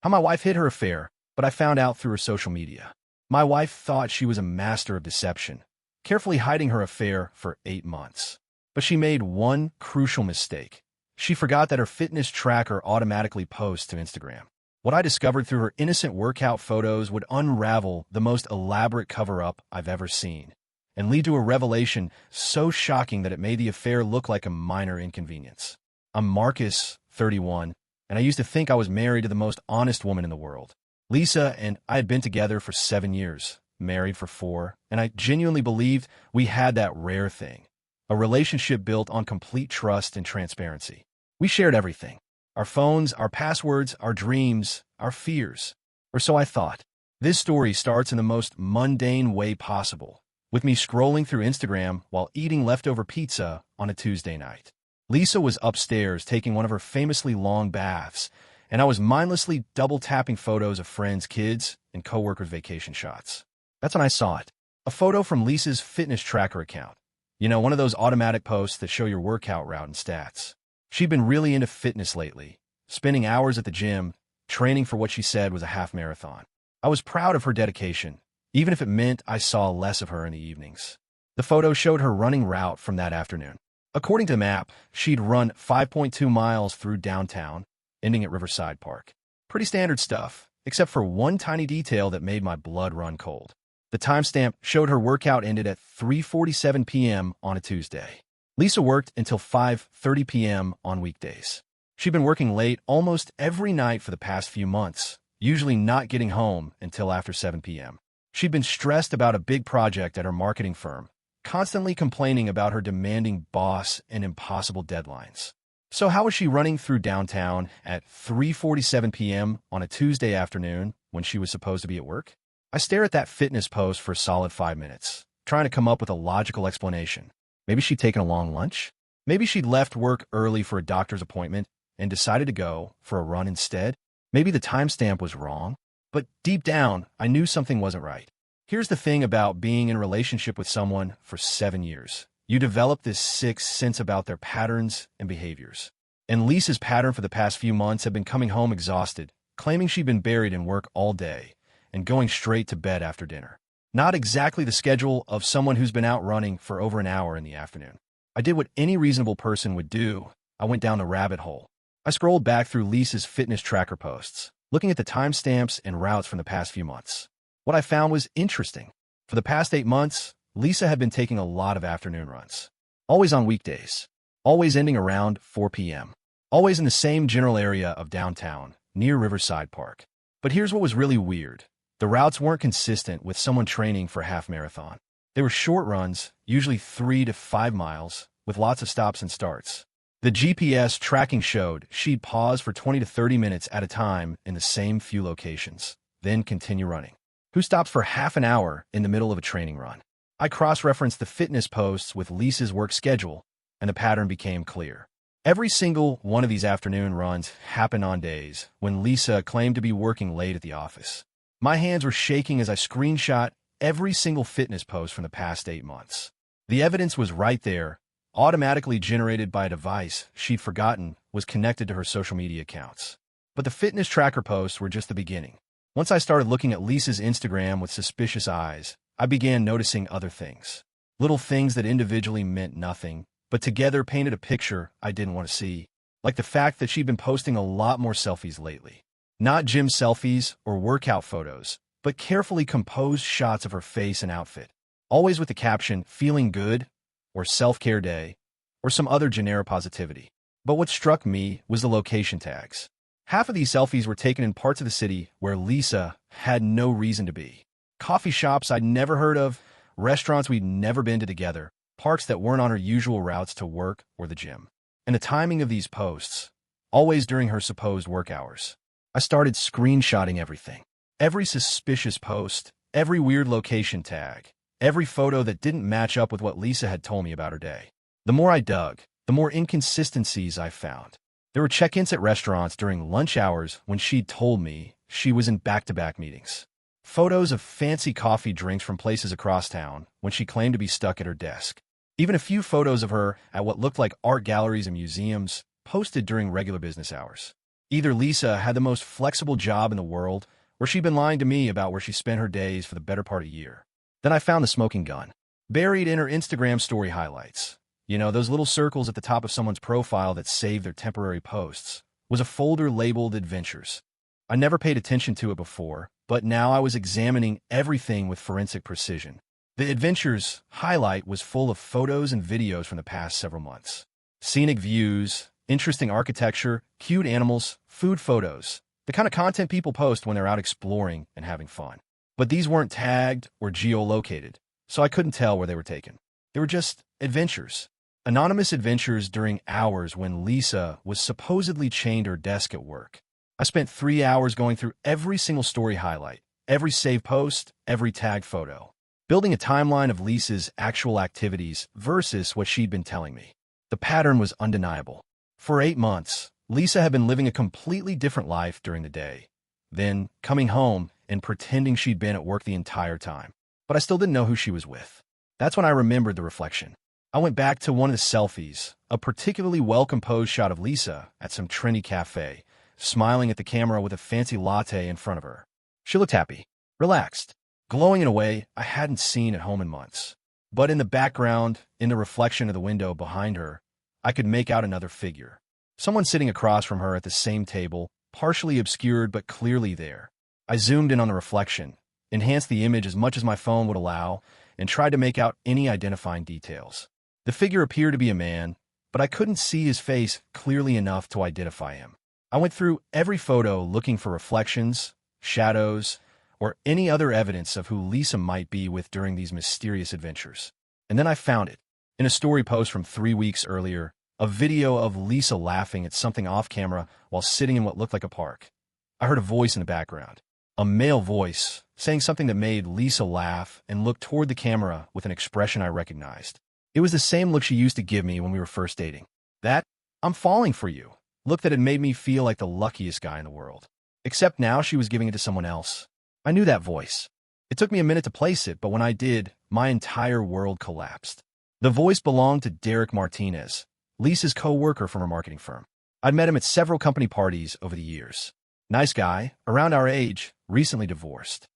How my wife hid her affair, but I found out through her social media. My wife thought she was a master of deception, carefully hiding her affair for 8 months. But she made one crucial mistake. She forgot that her fitness tracker automatically posts to Instagram. What I discovered through her innocent workout photos would unravel the most elaborate cover-up I've ever seen, and lead to a revelation so shocking that it made the affair look like a minor inconvenience. I'm Marcus, 31, and I used to think I was married to the most honest woman in the world. Lisa and I had been together for 7 years, married for 4, and I genuinely believed we had that rare thing, a relationship built on complete trust and transparency. We shared everything. Our phones, our passwords, our dreams, our fears. Or so I thought. This story starts in the most mundane way possible, with me scrolling through Instagram while eating leftover pizza on a Tuesday night. Lisa was upstairs taking one of her famously long baths, and I was mindlessly double-tapping photos of friends' kids and coworkers' vacation shots. That's when I saw it. A photo from Lisa's fitness tracker account. You know, one of those automatic posts that show your workout route and stats. She'd been really into fitness lately, spending hours at the gym, training for what she said was a half marathon. I was proud of her dedication, even if it meant I saw less of her in the evenings. The photo showed her running route from that afternoon. According to the map, she'd run 5.2 miles through downtown, ending at Riverside Park. Pretty standard stuff, except for one tiny detail that made my blood run cold. The timestamp showed her workout ended at 3:47 p.m. on a Tuesday. Lisa worked until 5:30 p.m. on weekdays. She'd been working late almost every night for the past few months, usually not getting home until after 7 p.m. She'd been stressed about a big project at her marketing firm, constantly complaining about her demanding boss and impossible deadlines. So how was she running through downtown at 3:47 p.m. on a Tuesday afternoon when she was supposed to be at work? I stare at that fitness post for a solid 5 minutes, trying to come up with a logical explanation. Maybe she'd taken a long lunch? Maybe she'd left work early for a doctor's appointment and decided to go for a run instead? Maybe the timestamp was wrong? But deep down, I knew something wasn't right. Here's the thing about being in a relationship with someone for 7 years. You develop this sixth sense about their patterns and behaviors. And Lisa's pattern for the past few months had been coming home exhausted, claiming she'd been buried in work all day, and going straight to bed after dinner. Not exactly the schedule of someone who's been out running for over an hour in the afternoon. I did what any reasonable person would do. I went down the rabbit hole. I scrolled back through Lisa's fitness tracker posts, looking at the timestamps and routes from the past few months. What I found was interesting. For the past 8 months, Lisa had been taking a lot of afternoon runs. Always on weekdays. Always ending around 4 p.m. Always in the same general area of downtown, near Riverside Park. But here's what was really weird. The routes weren't consistent with someone training for a half marathon. They were short runs, usually 3 to 5 miles, with lots of stops and starts. The GPS tracking showed she'd pause for 20 to 30 minutes at a time in the same few locations, then continue running. Who stops for half an hour in the middle of a training run? I cross-referenced the fitness posts with Lisa's work schedule, and the pattern became clear. Every single one of these afternoon runs happened on days when Lisa claimed to be working late at the office. My hands were shaking as I screenshot every single fitness post from the past 8 months. The evidence was right there, automatically generated by a device she'd forgotten was connected to her social media accounts. But the fitness tracker posts were just the beginning. Once I started looking at Lisa's Instagram with suspicious eyes, I began noticing other things. Little things that individually meant nothing, but together painted a picture I didn't want to see. Like the fact that she'd been posting a lot more selfies lately. Not gym selfies or workout photos, but carefully composed shots of her face and outfit. Always with the caption, "feeling good," or "self-care day," or some other generic positivity. But what struck me was the location tags. Half of these selfies were taken in parts of the city where Lisa had no reason to be. Coffee shops I'd never heard of, restaurants we'd never been to together, parks that weren't on her usual routes to work or the gym. And the timing of these posts, always during her supposed work hours. I started screenshotting everything. Every suspicious post, every weird location tag, every photo that didn't match up with what Lisa had told me about her day. The more I dug, the more inconsistencies I found. There were check-ins at restaurants during lunch hours when she'd told me she was in back-to-back meetings. Photos of fancy coffee drinks from places across town when she claimed to be stuck at her desk. Even a few photos of her at what looked like art galleries and museums posted during regular business hours. Either Lisa had the most flexible job in the world, or she'd been lying to me about where she spent her days for the better part of a year. Then I found the smoking gun, buried in her Instagram story highlights. You know, those little circles at the top of someone's profile that save their temporary posts, was a folder labeled Adventures. I never paid attention to it before, but now I was examining everything with forensic precision. The Adventures highlight was full of photos and videos from the past several months. Scenic views, interesting architecture, cute animals, food photos, the kind of content people post when they're out exploring and having fun. But these weren't tagged or geolocated, so I couldn't tell where they were taken. They were just adventures. Anonymous adventures during hours when Lisa was supposedly chained to her desk at work. I spent 3 hours going through every single story highlight, every saved post, every tagged photo, building a timeline of Lisa's actual activities versus what she'd been telling me. The pattern was undeniable. For 8 months, Lisa had been living a completely different life during the day, then coming home and pretending she'd been at work the entire time. But I still didn't know who she was with. That's when I remembered the reflection. I went back to one of the selfies, a particularly well-composed shot of Lisa at some trendy cafe, smiling at the camera with a fancy latte in front of her. She looked happy, relaxed, glowing in a way I hadn't seen at home in months. But in the background, in the reflection of the window behind her, I could make out another figure. Someone sitting across from her at the same table, partially obscured but clearly there. I zoomed in on the reflection, enhanced the image as much as my phone would allow, and tried to make out any identifying details. The figure appeared to be a man, but I couldn't see his face clearly enough to identify him. I went through every photo looking for reflections, shadows, or any other evidence of who Lisa might be with during these mysterious adventures. And then I found it. In a story post from 3 weeks earlier, a video of Lisa laughing at something off-camera while sitting in what looked like a park. I heard a voice in the background, a male voice, saying something that made Lisa laugh and look toward the camera with an expression I recognized. It was the same look she used to give me when we were first dating. That, "I'm falling for you," look that had made me feel like the luckiest guy in the world. Except now she was giving it to someone else. I knew that voice. It took me a minute to place it, but when I did, my entire world collapsed. The voice belonged to Derek Martinez, Lisa's co-worker from her marketing firm. I'd met him at several company parties over the years. Nice guy, around our age, recently divorced.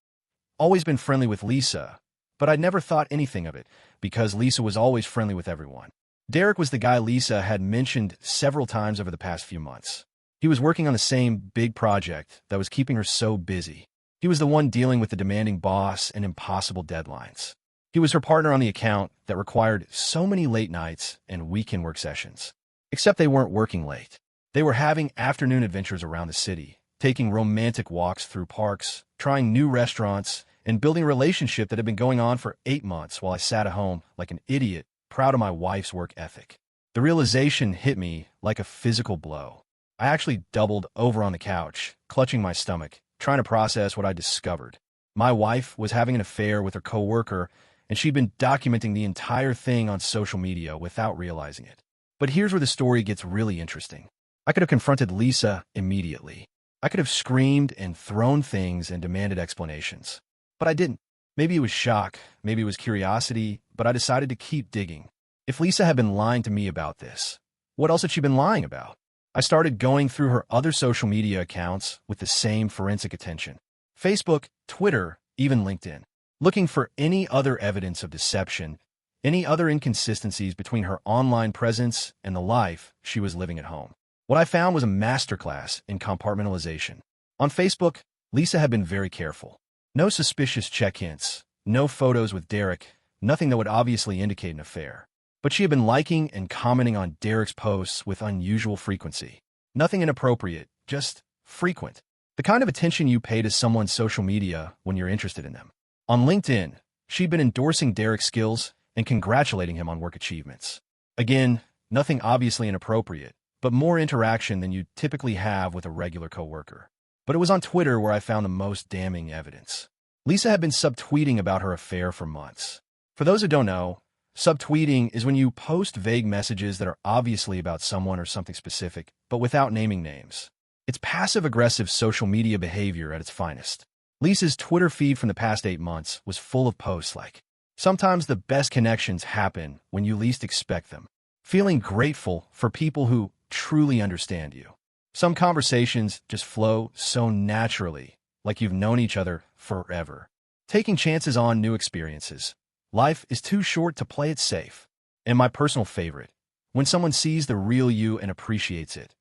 Always been friendly with Lisa, but I'd never thought anything of it, because Lisa was always friendly with everyone. Derek was the guy Lisa had mentioned several times over the past few months. He was working on the same big project that was keeping her so busy. He was the one dealing with the demanding boss and impossible deadlines. He was her partner on the account that required so many late nights and weekend work sessions. Except they weren't working late. They were having afternoon adventures around the city, taking romantic walks through parks, trying new restaurants, and building a relationship that had been going on for 8 months while I sat at home like an idiot, proud of my wife's work ethic. The realization hit me like a physical blow. I actually doubled over on the couch, clutching my stomach, trying to process what I discovered. My wife was having an affair with her coworker, and she'd been documenting the entire thing on social media without realizing it. But here's where the story gets really interesting. I could have confronted Lisa immediately. I could have screamed and thrown things and demanded explanations. But I didn't. Maybe it was shock, maybe it was curiosity, but I decided to keep digging. If Lisa had been lying to me about this, what else had she been lying about? I started going through her other social media accounts with the same forensic attention. Facebook, Twitter, even LinkedIn. Looking for any other evidence of deception, any other inconsistencies between her online presence and the life she was living at home. What I found was a masterclass in compartmentalization. On Facebook, Lisa had been very careful. No suspicious check-ins, no photos with Derek, nothing that would obviously indicate an affair. But she had been liking and commenting on Derek's posts with unusual frequency. Nothing inappropriate, just frequent. The kind of attention you pay to someone's social media when you're interested in them. On LinkedIn, she'd been endorsing Derek's skills and congratulating him on work achievements. Again, nothing obviously inappropriate, but more interaction than you'd typically have with a regular coworker. But it was on Twitter where I found the most damning evidence. Lisa had been subtweeting about her affair for months. For those who don't know, subtweeting is when you post vague messages that are obviously about someone or something specific, but without naming names. It's passive-aggressive social media behavior at its finest. Lisa's Twitter feed from the past 8 months was full of posts like, "Sometimes the best connections happen when you least expect them. Feeling grateful for people who truly understand you. Some conversations just flow so naturally, like you've known each other forever. Taking chances on new experiences. Life is too short to play it safe. And my personal favorite, when someone sees the real you and appreciates it.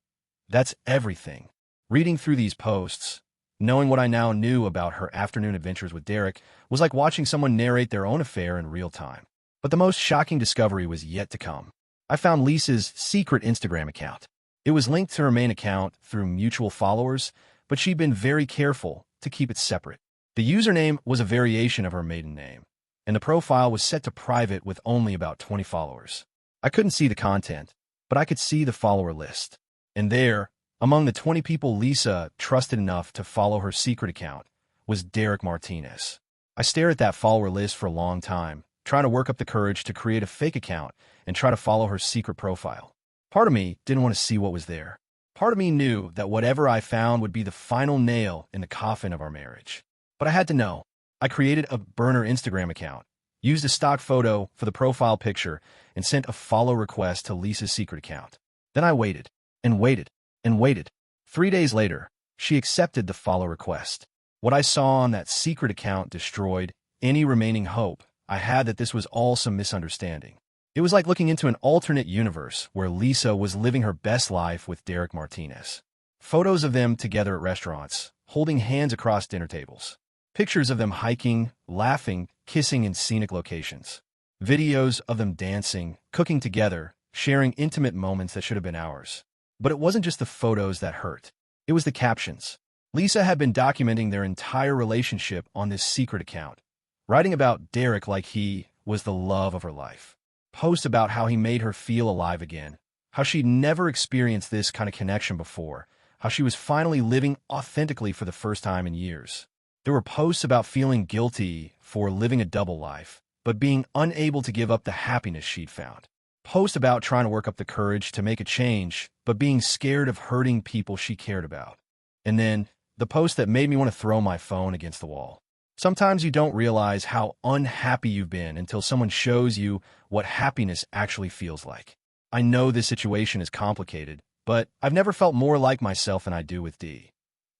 That's everything. Reading through these posts, knowing what I now knew about her afternoon adventures with Derek, was like watching someone narrate their own affair in real time. But the most shocking discovery was yet to come. I found Lisa's secret Instagram account. It was linked to her main account through mutual followers, but she'd been very careful to keep it separate. The username was a variation of her maiden name, and the profile was set to private with only about 20 followers. I couldn't see the content, but I could see the follower list. And there, among the 20 people Lisa trusted enough to follow her secret account, was Derek Martinez. I stared at that follower list for a long time, trying to work up the courage to create a fake account and try to follow her secret profile. Part of me didn't want to see what was there. Part of me knew that whatever I found would be the final nail in the coffin of our marriage. But I had to know. I created a burner Instagram account, used a stock photo for the profile picture, and sent a follow request to Lisa's secret account. Then I waited, and waited, and waited. 3 days later, she accepted the follow request. What I saw on that secret account destroyed any remaining hope I had that this was all some misunderstanding. It was like looking into an alternate universe where Lisa was living her best life with Derek Martinez. Photos of them together at restaurants, holding hands across dinner tables. Pictures of them hiking, laughing, kissing in scenic locations. Videos of them dancing, cooking together, sharing intimate moments that should have been ours. But it wasn't just the photos that hurt. It was the captions. Lisa had been documenting their entire relationship on this secret account, writing about Derek like he was the love of her life. Posts about how he made her feel alive again, how she'd never experienced this kind of connection before, how she was finally living authentically for the first time in years. There were posts about feeling guilty for living a double life, but being unable to give up the happiness she'd found. Posts about trying to work up the courage to make a change, but being scared of hurting people she cared about. And then, the post that made me want to throw my phone against the wall. Sometimes you don't realize how unhappy you've been until someone shows you what happiness actually feels like. I know this situation is complicated, but I've never felt more like myself than I do with Dee.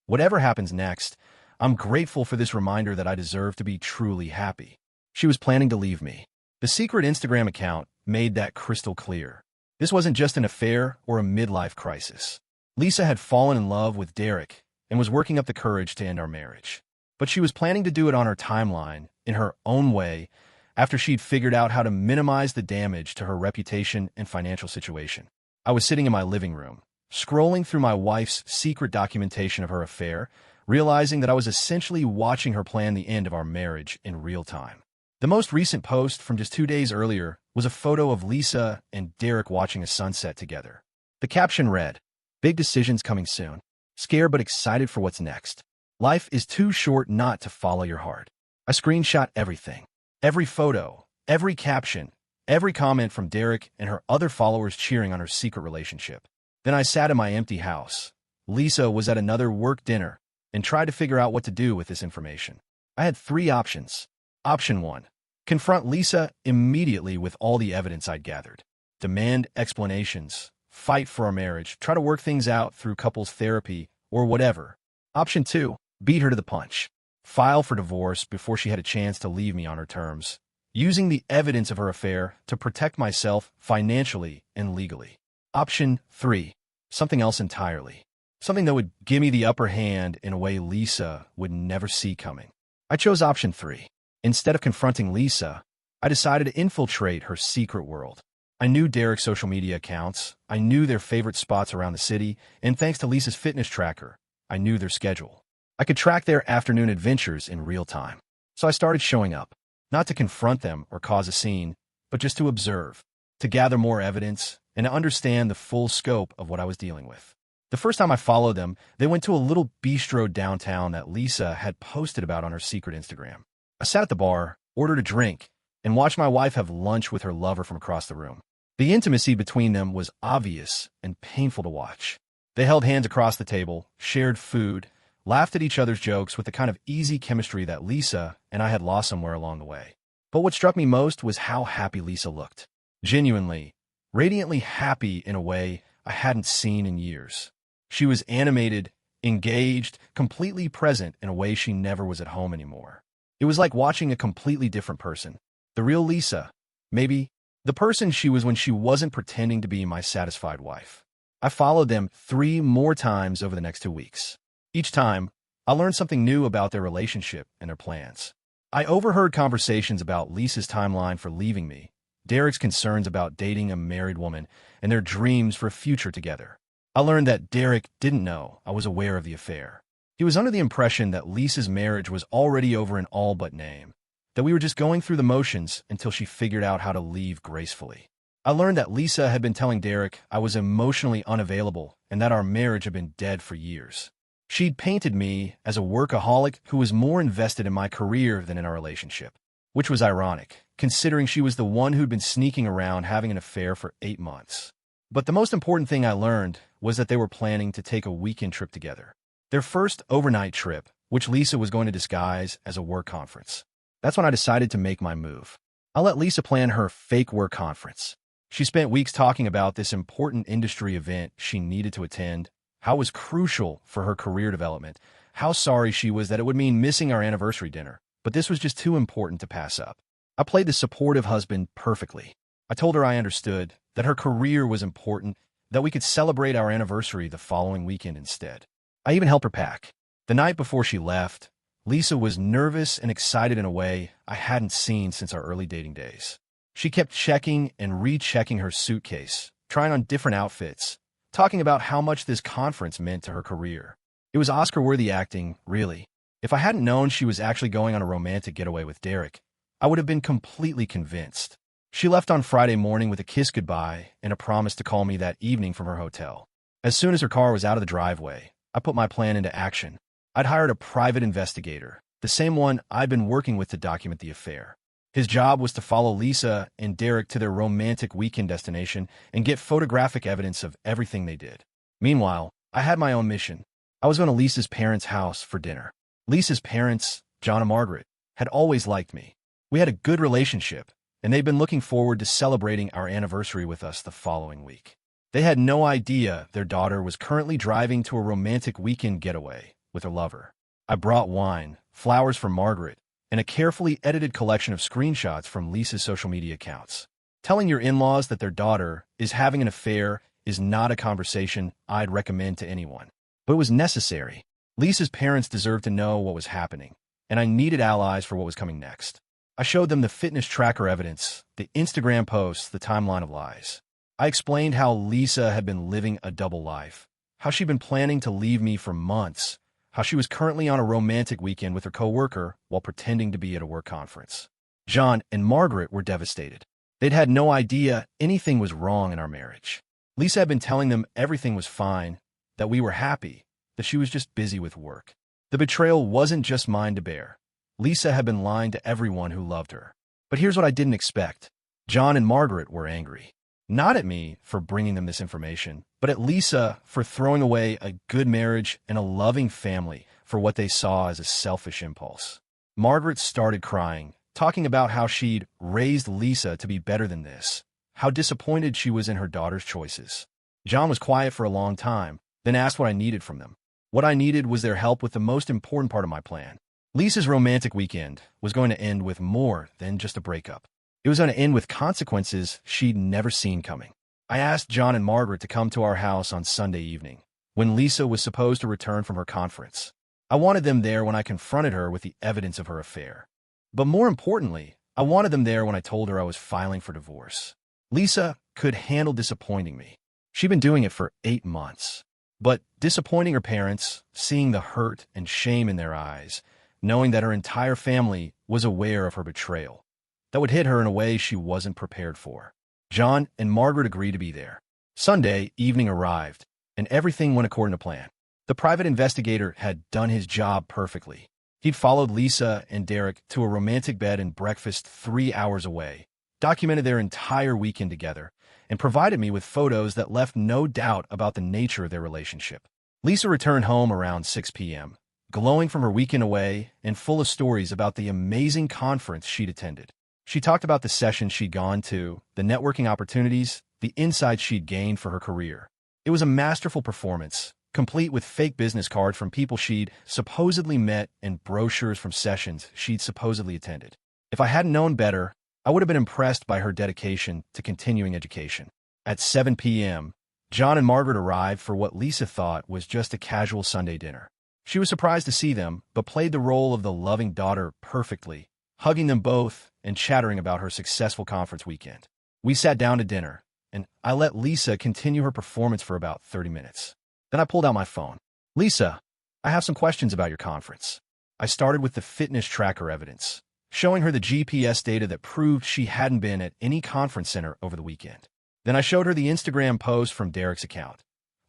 Whatever happens next, I'm grateful for this reminder that I deserve to be truly happy. She was planning to leave me. The secret Instagram account made that crystal clear. This wasn't just an affair or a midlife crisis. Lisa had fallen in love with Derek and was working up the courage to end our marriage. But she was planning to do it on her timeline, in her own way, after she'd figured out how to minimize the damage to her reputation and financial situation. I was sitting in my living room, scrolling through my wife's secret documentation of her affair, realizing that I was essentially watching her plan the end of our marriage in real time. The most recent post from just 2 days earlier was a photo of Lisa and Derek watching a sunset together. The caption read, "Big decisions coming soon. Scared but excited for what's next. Life is too short not to follow your heart." I screenshot everything. Every photo, every caption, every comment from Derek and her other followers cheering on her secret relationship. Then I sat in my empty house. Lisa was at another work dinner and tried to figure out what to do with this information. I had 3 options. Option 1. Confront Lisa immediately with all the evidence I'd gathered. Demand explanations. Fight for our marriage. Try to work things out through couples therapy or whatever. Option 2. Beat her to the punch. File for divorce before she had a chance to leave me on her terms, using the evidence of her affair to protect myself financially and legally. Option 3. Something else entirely. Something that would give me the upper hand in a way Lisa would never see coming. I chose option 3. Instead of confronting Lisa, I decided to infiltrate her secret world. I knew Derek's social media accounts, I knew their favorite spots around the city, and thanks to Lisa's fitness tracker, I knew their schedule. I could track their afternoon adventures in real time. So I started showing up, not to confront them or cause a scene, but just to observe, to gather more evidence, and to understand the full scope of what I was dealing with. The first time I followed them, they went to a little bistro downtown that Lisa had posted about on her secret Instagram. I sat at the bar, ordered a drink, and watched my wife have lunch with her lover from across the room. The intimacy between them was obvious and painful to watch. They held hands across the table, shared food, laughed at each other's jokes with the kind of easy chemistry that Lisa and I had lost somewhere along the way. But what struck me most was how happy Lisa looked. Genuinely, radiantly happy in a way I hadn't seen in years. She was animated, engaged, completely present in a way she never was at home anymore. It was like watching a completely different person. The real Lisa. Maybe the person she was when she wasn't pretending to be my satisfied wife. I followed them 3 more times over the next 2 weeks. Each time, I learned something new about their relationship and their plans. I overheard conversations about Lisa's timeline for leaving me, Derek's concerns about dating a married woman, and their dreams for a future together. I learned that Derek didn't know I was aware of the affair. He was under the impression that Lisa's marriage was already over in all but name, that we were just going through the motions until she figured out how to leave gracefully. I learned that Lisa had been telling Derek I was emotionally unavailable and that our marriage had been dead for years. She'd painted me as a workaholic who was more invested in my career than in our relationship, which was ironic, considering she was the one who'd been sneaking around having an affair for 8 months. But the most important thing I learned was that they were planning to take a weekend trip together. Their first overnight trip, which Lisa was going to disguise as a work conference. That's when I decided to make my move. I let Lisa plan her fake work conference. She spent weeks talking about this important industry event she needed to attend, how it was crucial for her career development, how sorry she was that it would mean missing our anniversary dinner, but this was just too important to pass up. I played the supportive husband perfectly. I told her I understood, that her career was important, that we could celebrate our anniversary the following weekend instead. I even helped her pack. The night before she left, Lisa was nervous and excited in a way I hadn't seen since our early dating days. She kept checking and rechecking her suitcase, trying on different outfits, talking about how much this conference meant to her career. It was Oscar-worthy acting, really. If I hadn't known she was actually going on a romantic getaway with Derek, I would have been completely convinced. She left on Friday morning with a kiss goodbye and a promise to call me that evening from her hotel. As soon as her car was out of the driveway, I put my plan into action. I'd hired a private investigator, the same one I'd been working with to document the affair. His job was to follow Lisa and Derek to their romantic weekend destination and get photographic evidence of everything they did. Meanwhile, I had my own mission. I was going to Lisa's parents' house for dinner. Lisa's parents, John and Margaret, had always liked me. We had a good relationship, and they'd been looking forward to celebrating our anniversary with us the following week. They had no idea their daughter was currently driving to a romantic weekend getaway with her lover. I brought wine, flowers for Margaret, and a carefully edited collection of screenshots from Lisa's social media accounts. Telling your in-laws that their daughter is having an affair is not a conversation I'd recommend to anyone. But it was necessary. Lisa's parents deserved to know what was happening, and I needed allies for what was coming next. I showed them the fitness tracker evidence, the Instagram posts, the timeline of lies. I explained how Lisa had been living a double life, how she'd been planning to leave me for months, how she was currently on a romantic weekend with her coworker while pretending to be at a work conference. John and Margaret were devastated. They'd had no idea anything was wrong in our marriage. Lisa had been telling them everything was fine, that we were happy, that she was just busy with work. The betrayal wasn't just mine to bear. Lisa had been lying to everyone who loved her. But here's what I didn't expect. John and Margaret were angry. Not at me for bringing them this information, but at Lisa for throwing away a good marriage and a loving family for what they saw as a selfish impulse. Margaret started crying, talking about how she'd raised Lisa to be better than this, how disappointed she was in her daughter's choices. John was quiet for a long time, then asked what I needed from them. What I needed was their help with the most important part of my plan. Lisa's romantic weekend was going to end with more than just a breakup. It was going to end with consequences she'd never seen coming. I asked John and Margaret to come to our house on Sunday evening, when Lisa was supposed to return from her conference. I wanted them there when I confronted her with the evidence of her affair. But more importantly, I wanted them there when I told her I was filing for divorce. Lisa could handle disappointing me. She'd been doing it for 8 months. But disappointing her parents, seeing the hurt and shame in their eyes, knowing that her entire family was aware of her betrayal, that would hit her in a way she wasn't prepared for. John and Margaret agreed to be there. Sunday evening arrived, and everything went according to plan. The private investigator had done his job perfectly. He'd followed Lisa and Derek to a romantic bed and breakfast 3 hours away, documented their entire weekend together, and provided me with photos that left no doubt about the nature of their relationship. Lisa returned home around 6 p.m., glowing from her weekend away and full of stories about the amazing conference she'd attended. She talked about the sessions she'd gone to, the networking opportunities, the insights she'd gained for her career. It was a masterful performance, complete with fake business cards from people she'd supposedly met and brochures from sessions she'd supposedly attended. If I hadn't known better, I would have been impressed by her dedication to continuing education. At 7 p.m., John and Margaret arrived for what Lisa thought was just a casual Sunday dinner. She was surprised to see them, but played the role of the loving daughter perfectly, hugging them both and chattering about her successful conference weekend. We sat down to dinner, and I let Lisa continue her performance for about 30 minutes. Then I pulled out my phone. "Lisa, I have some questions about your conference." I started with the fitness tracker evidence, showing her the GPS data that proved she hadn't been at any conference center over the weekend. Then I showed her the Instagram post from Derek's account,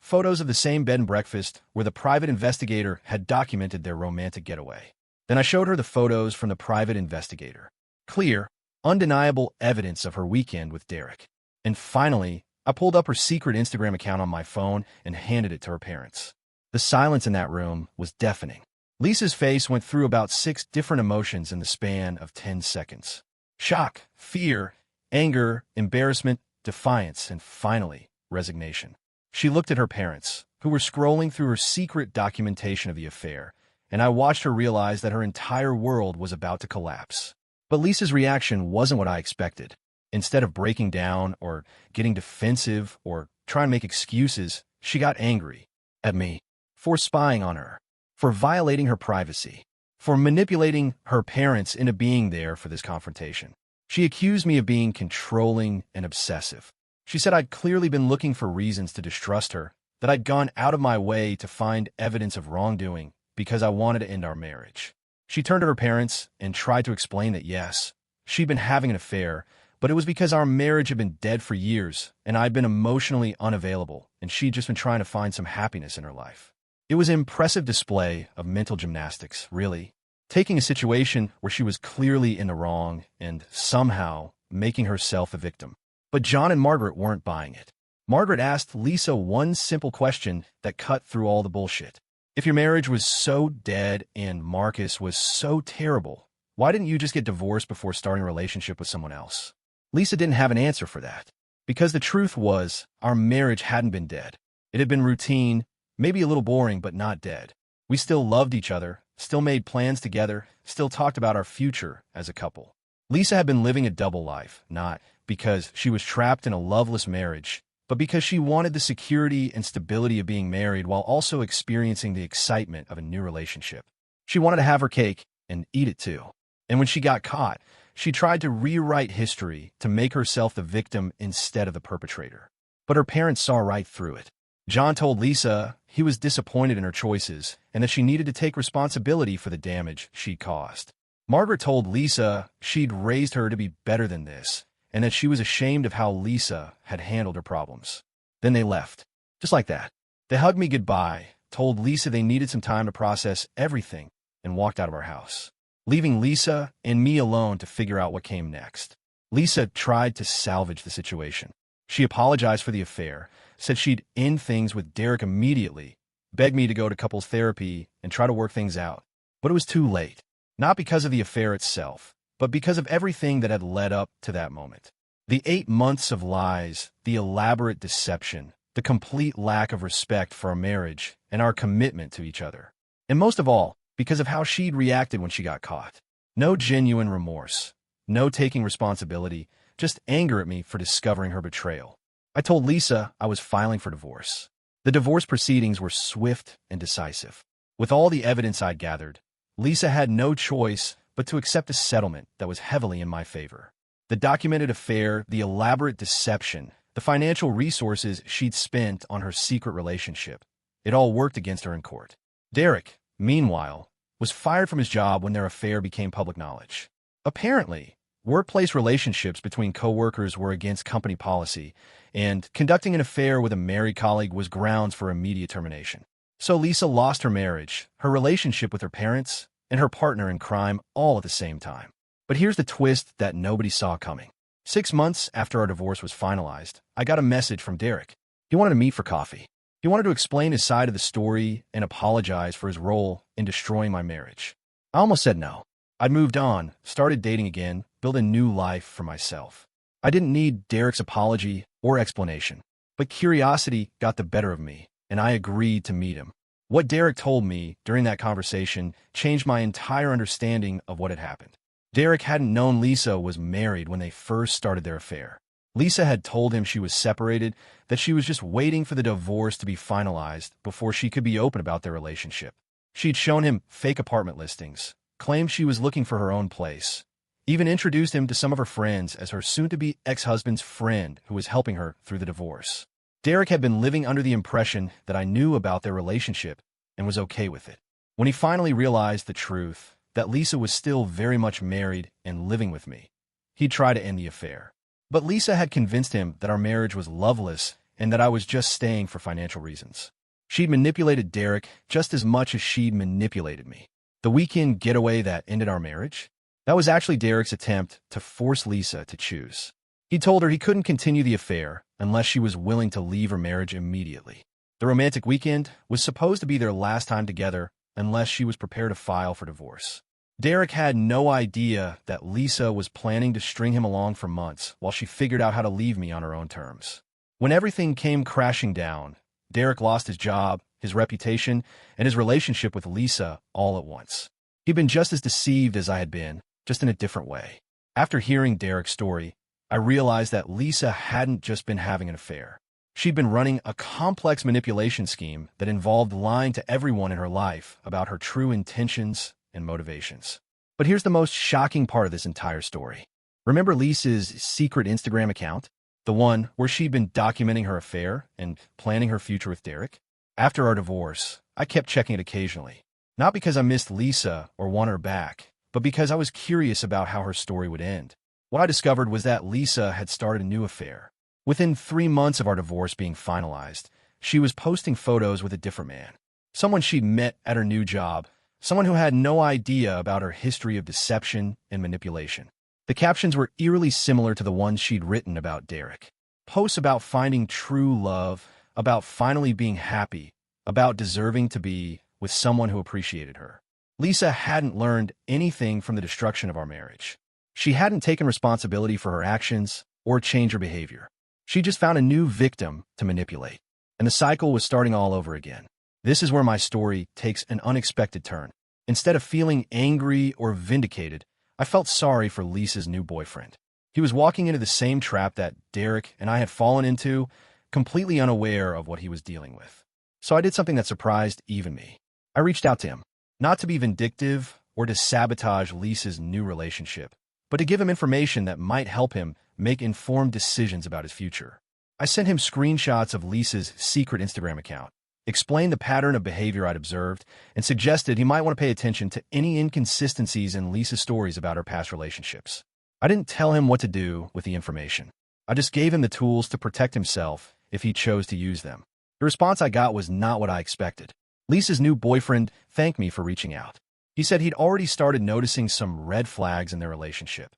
photos of the same bed and breakfast where the private investigator had documented their romantic getaway. Then I showed her the photos from the private investigator. Clear, undeniable evidence of her weekend with Derek. And finally, I pulled up her secret Instagram account on my phone and handed it to her parents. The silence in that room was deafening. Lisa's face went through about 6 different emotions in the span of 10 seconds. Shock, fear, anger, embarrassment, defiance, and finally, resignation. She looked at her parents, who were scrolling through her secret documentation of the affair, and I watched her realize that her entire world was about to collapse. But Lisa's reaction wasn't what I expected. Instead of breaking down or getting defensive or trying to make excuses, she got angry at me for spying on her, for violating her privacy, for manipulating her parents into being there for this confrontation. She accused me of being controlling and obsessive. She said I'd clearly been looking for reasons to distrust her, that I'd gone out of my way to find evidence of wrongdoing because I wanted to end our marriage. She turned to her parents and tried to explain that yes, she'd been having an affair, but it was because our marriage had been dead for years and I'd been emotionally unavailable and she'd just been trying to find some happiness in her life. It was an impressive display of mental gymnastics, really, taking a situation where she was clearly in the wrong and somehow making herself a victim. But John and Margaret weren't buying it. Margaret asked Lisa one simple question that cut through all the bullshit. If your marriage was so dead and Marcus was so terrible, why didn't you just get divorced before starting a relationship with someone else? Lisa didn't have an answer for that, because the truth was our marriage hadn't been dead. It had been routine, maybe a little boring, but not dead. We still loved each other, still made plans together, still talked about our future as a couple. Lisa had been living a double life, not because she was trapped in a loveless marriage, but because she wanted the security and stability of being married while also experiencing the excitement of a new relationship. She wanted to have her cake and eat it too. And when she got caught, she tried to rewrite history to make herself the victim instead of the perpetrator. But her parents saw right through it. John told Lisa he was disappointed in her choices and that she needed to take responsibility for the damage she'd caused. Margaret told Lisa she'd raised her to be better than this and that she was ashamed of how Lisa had handled her problems. Then they left. Just like that. They hugged me goodbye, told Lisa they needed some time to process everything, and walked out of our house, leaving Lisa and me alone to figure out what came next. Lisa tried to salvage the situation. She apologized for the affair, said she'd end things with Derek immediately, begged me to go to couples therapy and try to work things out. But it was too late. Not because of the affair itself, but because of everything that had led up to that moment. The 8 months of lies, the elaborate deception, the complete lack of respect for our marriage and our commitment to each other. And most of all, because of how she'd reacted when she got caught. No genuine remorse, no taking responsibility, just anger at me for discovering her betrayal. I told Lisa I was filing for divorce. The divorce proceedings were swift and decisive. With all the evidence I'd gathered, Lisa had no choice but to accept a settlement that was heavily in my favor. The documented affair, the elaborate deception, the financial resources she'd spent on her secret relationship, it all worked against her in court. Derek, meanwhile, was fired from his job when their affair became public knowledge. Apparently, workplace relationships between co-workers were against company policy, and conducting an affair with a married colleague was grounds for immediate termination. So Lisa lost her marriage, her relationship with her parents, and her partner in crime all at the same time. But here's the twist that nobody saw coming. 6 months after our divorce was finalized, I got a message from Derek. He wanted to meet for coffee. He wanted to explain his side of the story and apologize for his role in destroying my marriage. I almost said no. I'd moved on, started dating again, built a new life for myself. I didn't need Derek's apology or explanation. But curiosity got the better of me, and I agreed to meet him. What Derek told me during that conversation changed my entire understanding of what had happened. Derek hadn't known Lisa was married when they first started their affair. Lisa had told him she was separated, that she was just waiting for the divorce to be finalized before she could be open about their relationship. She'd shown him fake apartment listings, claimed she was looking for her own place, even introduced him to some of her friends as her soon-to-be ex-husband's friend who was helping her through the divorce. Derek had been living under the impression that I knew about their relationship and was okay with it. When he finally realized the truth, that Lisa was still very much married and living with me, he'd try to end the affair. But Lisa had convinced him that our marriage was loveless and that I was just staying for financial reasons. She'd manipulated Derek just as much as she'd manipulated me. The weekend getaway that ended our marriage? That was actually Derek's attempt to force Lisa to choose. He told her he couldn't continue the affair unless she was willing to leave her marriage immediately. The romantic weekend was supposed to be their last time together unless she was prepared to file for divorce. Derek had no idea that Lisa was planning to string him along for months while she figured out how to leave me on her own terms. When everything came crashing down, Derek lost his job, his reputation, and his relationship with Lisa all at once. He'd been just as deceived as I had been, just in a different way. After hearing Derek's story, I realized that Lisa hadn't just been having an affair. She'd been running a complex manipulation scheme that involved lying to everyone in her life about her true intentions and motivations. But here's the most shocking part of this entire story. Remember Lisa's secret Instagram account? The one where she'd been documenting her affair and planning her future with Derek? After our divorce, I kept checking it occasionally. Not because I missed Lisa or wanted her back, but because I was curious about how her story would end. What I discovered was that Lisa had started a new affair. Within 3 months of our divorce being finalized, she was posting photos with a different man. Someone she'd met at her new job, someone who had no idea about her history of deception and manipulation. The captions were eerily similar to the ones she'd written about Derek. Posts about finding true love, about finally being happy, about deserving to be with someone who appreciated her. Lisa hadn't learned anything from the destruction of our marriage. She hadn't taken responsibility for her actions or changed her behavior. She just found a new victim to manipulate, and the cycle was starting all over again. This is where my story takes an unexpected turn. Instead of feeling angry or vindicated, I felt sorry for Lisa's new boyfriend. He was walking into the same trap that Derek and I had fallen into, completely unaware of what he was dealing with. So I did something that surprised even me. I reached out to him, not to be vindictive or to sabotage Lisa's new relationship, but to give him information that might help him make informed decisions about his future. I sent him screenshots of Lisa's secret Instagram account, explained the pattern of behavior I'd observed, and suggested he might want to pay attention to any inconsistencies in Lisa's stories about her past relationships. I didn't tell him what to do with the information. I just gave him the tools to protect himself if he chose to use them. The response I got was not what I expected. Lisa's new boyfriend thanked me for reaching out. He said he'd already started noticing some red flags in their relationship.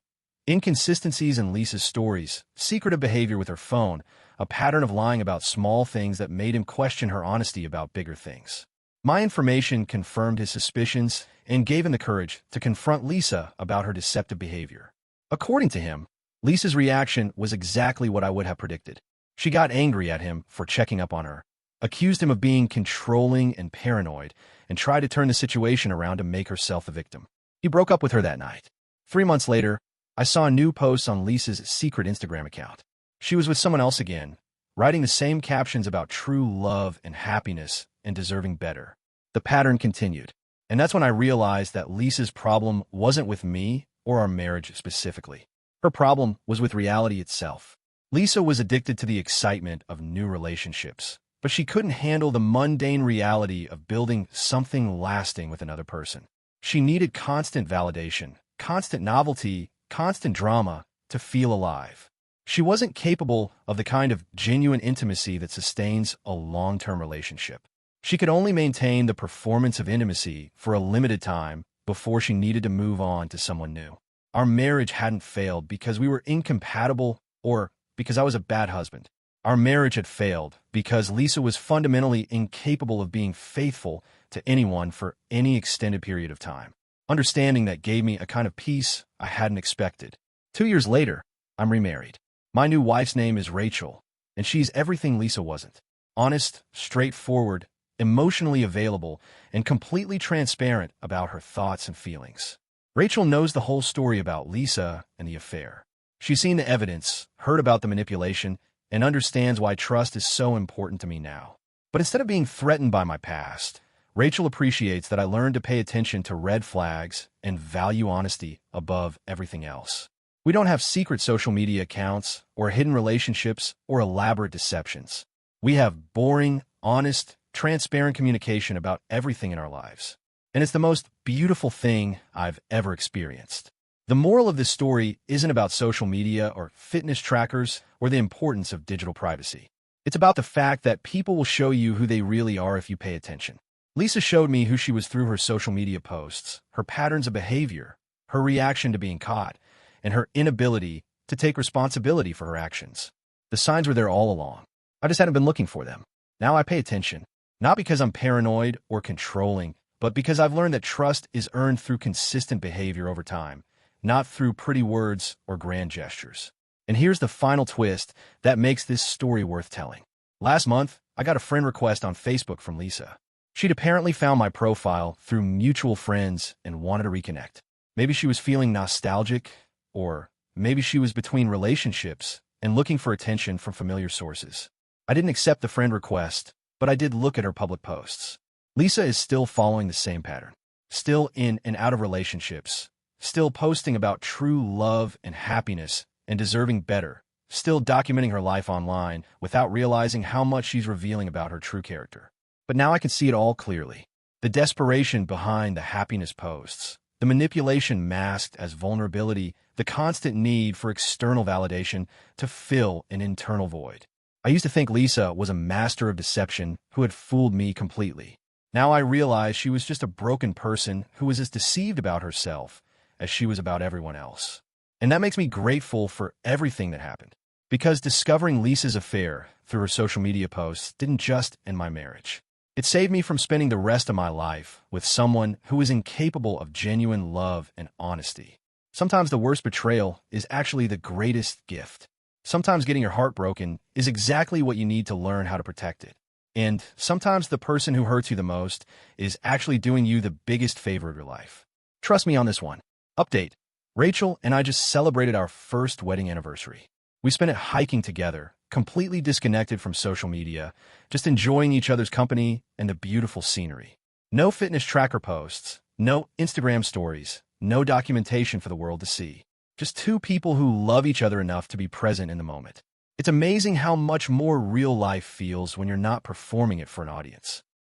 Inconsistencies in Lisa's stories, secretive behavior with her phone, a pattern of lying about small things that made him question her honesty about bigger things. My information confirmed his suspicions and gave him the courage to confront Lisa about her deceptive behavior. According to him, Lisa's reaction was exactly what I would have predicted. She got angry at him for checking up on her, accused him of being controlling and paranoid, and tried to turn the situation around to make herself the victim. He broke up with her that night. 3 months later, I saw new posts on Lisa's secret Instagram account. She was with someone else again, writing the same captions about true love and happiness and deserving better. The pattern continued, and that's when I realized that Lisa's problem wasn't with me or our marriage specifically. Her problem was with reality itself. Lisa was addicted to the excitement of new relationships, but she couldn't handle the mundane reality of building something lasting with another person. She needed constant validation, constant novelty, constant drama to feel alive. She wasn't capable of the kind of genuine intimacy that sustains a long-term relationship. She could only maintain the performance of intimacy for a limited time before she needed to move on to someone new. Our marriage hadn't failed because we were incompatible or because I was a bad husband. Our marriage had failed because Lisa was fundamentally incapable of being faithful to anyone for any extended period of time. Understanding that gave me a kind of peace I hadn't expected. 2 years later, I'm remarried. My new wife's name is Rachel, and she's everything Lisa wasn't. honest, straightforward, emotionally available, and completely transparent about her thoughts and feelings. Rachel knows the whole story about Lisa and the affair. She's seen the evidence, heard about the manipulation, and understands why trust is so important to me now. But instead of being threatened by my past, Rachel appreciates that I learned to pay attention to red flags and value honesty above everything else. We don't have secret social media accounts or hidden relationships or elaborate deceptions. We have boring, honest, transparent communication about everything in our lives. And it's the most beautiful thing I've ever experienced. The moral of this story isn't about social media or fitness trackers or the importance of digital privacy. It's about the fact that people will show you who they really are if you pay attention. Lisa showed me who she was through her social media posts, her patterns of behavior, her reaction to being caught, and her inability to take responsibility for her actions. The signs were there all along. I just hadn't been looking for them. Now I pay attention, not because I'm paranoid or controlling, but because I've learned that trust is earned through consistent behavior over time, not through pretty words or grand gestures. And here's the final twist that makes this story worth telling. Last month, I got a friend request on Facebook from Lisa. She'd apparently found my profile through mutual friends and wanted to reconnect. Maybe she was feeling nostalgic, or maybe she was between relationships and looking for attention from familiar sources. I didn't accept the friend request, but I did look at her public posts. Lisa is still following the same pattern, still in and out of relationships, still posting about true love and happiness and deserving better, still documenting her life online without realizing how much she's revealing about her true character. But now I can see it all clearly. The desperation behind the happiness posts, the manipulation masked as vulnerability, the constant need for external validation to fill an internal void. I used to think Lisa was a master of deception who had fooled me completely. Now I realize she was just a broken person who was as deceived about herself as she was about everyone else. And that makes me grateful for everything that happened. Because discovering Lisa's affair through her social media posts didn't just end my marriage. It saved me from spending the rest of my life with someone who is incapable of genuine love and honesty. Sometimes the worst betrayal is actually the greatest gift. Sometimes getting your heart broken is exactly what you need to learn how to protect it. And sometimes the person who hurts you the most is actually doing you the biggest favor of your life. Trust me on this one. Update. Rachel and I just celebrated our first wedding anniversary. We spent it hiking together, completely disconnected from social media, just enjoying each other's company and the beautiful scenery. No fitness tracker posts, no Instagram stories, no documentation for the world to see. Just two people who love each other enough to be present in the moment. It's amazing how much more real life feels when you're not performing it for an audience.